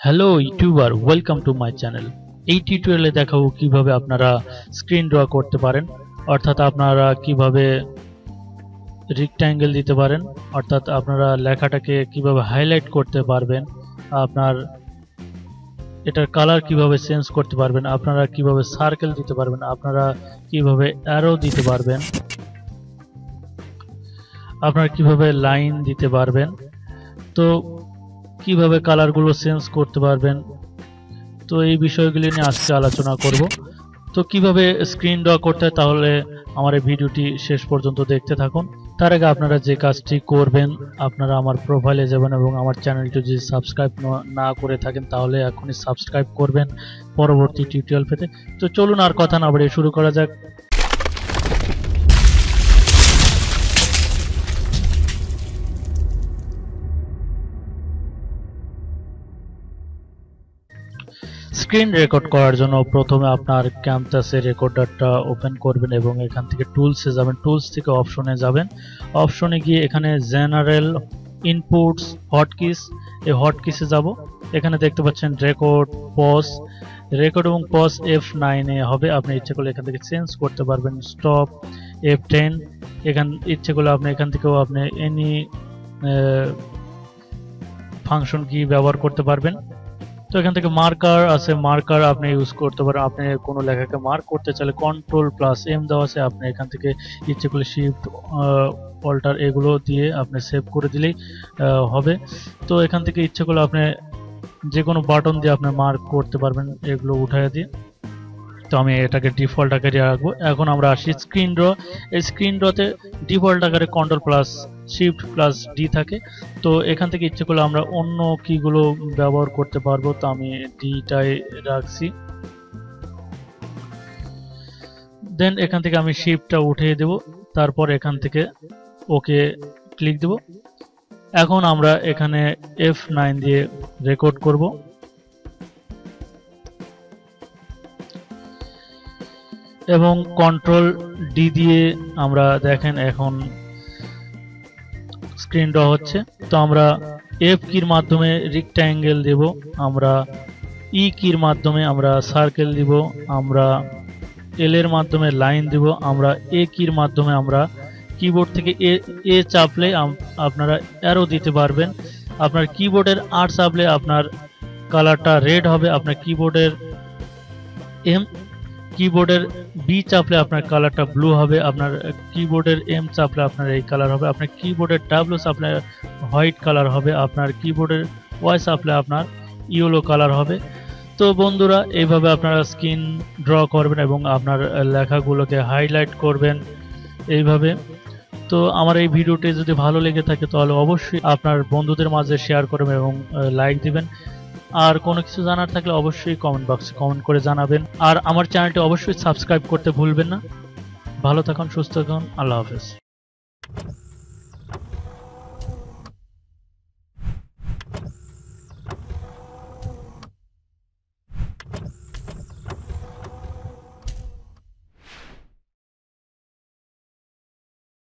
Hello YouTuber, welcome to my channel. এই টিউটোরিয়ালে দেখাবো কিভাবে আপনারা স্ক্রিন ড্র করতে পারেন, অর্থাৎ আপনারা কিভাবে রেক্ট্যাঙ্গেল দিতে পারেন, অর্থাৎ আপনারা লেখাটাকে কিভাবে হাইলাইট করতে পারবেন, আপনার এটার কালার কিভাবে চেঞ্জ করতে পারবেন, আপনারা কিভাবে সার্কেল দিতে পারবেন, আপনারা কিভাবে অ্যারো দিতে পারবেন, আপনারা কিভাবে লাইন দিতে পারবেন, তো কিভাবে কালারগুলো চেঞ্জ করতে পারবেন। তো এই বিষয়গুলি নিয়ে আজকে আলোচনা করব। তো কিভাবে স্ক্রিন ড্র করতে হয়, তাহলে আমার এই ভিডিওটি শেষ পর্যন্ত দেখতে থাকুন। তার আগে আপনারা যে কাজটি করবেন, আপনারা আমার প্রোফাইলে যাবেন এবং আমার চ্যানেলটি যদি সাবস্ক্রাইব না করে থাকেন তাহলে এখনই সাবস্ক্রাইব করবেন পরবর্তী টিউটোরিয়াল পেতে। তো চলুন আর কথা না বাড়িয়ে শুরু করা যাক। স্ক্রিন রেকর্ড করার জন্য প্রথমে আপনার ক্যামটাসের রেকর্ডারটা ওপেন করবেন এবং এখান থেকে টুলসে যাবেন, টুলস থেকে অপশনে যাবেন, অপশনে গিয়ে এখানে জেনারেল ইনপুটস হটকিস, এই হটকিসে যাব। এখানে দেখতে পাচ্ছেন রেকর্ড পজ, রেকর্ড এবং পজ F9 এ হবে। আপনি ইচ্ছে করলে এখান থেকে চেঞ্জ করতে পারবেন। স্টপ F10, এখান ইচ্ছে করলে আপনি এখান থেকেও আপনি এনি ফাংশন কি ব্যবহার করতে পারবেন। তো এখান থেকে মার্কার আছে, মার্কার আপনি ইউজ করতে পারেন। আপনি কোনো লেখাকে মার্ক করতে চাইলে Ctrl+M দেওয়া আছে, আপনি এখান থেকে ইচ্ছে করলে শিফট অল্টার এগুলো দিয়ে আপনি সেভ করে দিলেই হবে। তো এখান থেকে ইচ্ছে করলে আপনি যে কোনো বাটন দিয়ে আপনি মার্ক করতে পারবেন এগুলো উঠায় দিয়ে। তো আমি এটাকে ডিফল্ট আকারে রাখবো। এখন আমরা আসি স্ক্রিন ড্র। এই স্ক্রিন ড্রতে ডিফল্ট আকারে Ctrl+Shift+D থাকে। তো এখান থেকে ইচ্ছে করলে আমরা অন্য কিগুলো ব্যবহার করতে পারবো। তো আমি ডিটাই রাখছি। দেন এখান থেকে আমি শিফটটা উঠিয়ে দেব, তারপর এখান থেকে ওকে ক্লিক দেব। এখন আমরা এখানে F9 দিয়ে রেকর্ড করব। এবং Ctrl+D দিয়ে আমরা দেখেন এখন স্ক্রিন ড্র হচ্ছে। তো আমরা F কির মাধ্যমে রেক্ট্যাঙ্গেল দেব, আমরা E কির মাধ্যমে আমরা সার্কেল দিব, আমরা L এর মাধ্যমে লাইন দিব, আমরা A কির মাধ্যমে আমরা কিবোর্ড থেকে এ চাপলে আপনারা অ্যারো দিতে পারবেন। আপনার কিবোর্ডের R চাপলে আপনার কালারটা রেড হবে, আপনার কিবোর্ডের B চাপলে আপনার কালারটা ব্লু হবে, আপনার কিবোর্ডের M চাপলে আপনার এই কালার হবে, আপনার কিবোর্ডের W চাপলে হোয়াইট কালার হবে, আপনার কিবোর্ডের Y চাপলে আপনার ইয়েলো কালার হবে। তো বন্ধুরা, এইভাবে আপনারা স্ক্রিন ড্র করবেন এবং আপনার লেখাগুলোকে হাইলাইট করবেন এইভাবে। তো আমার এই ভিডিওটি যদি ভালো লেগে থাকে তাহলে অবশ্যই আপনার বন্ধুদের মাঝে শেয়ার করবেন এবং লাইক দিবেন। আর কোনো কিছু জানার থাকলে অবশ্যই কমেন্ট বক্সে কমেন্ট করে জানাবেন। আর আমার চ্যানেলটি অবশ্যই সাবস্ক্রাইব করতে ভুলবেন না। ভালো থাকুন, সুস্থ থাকুন, আল্লাহ হাফেজ।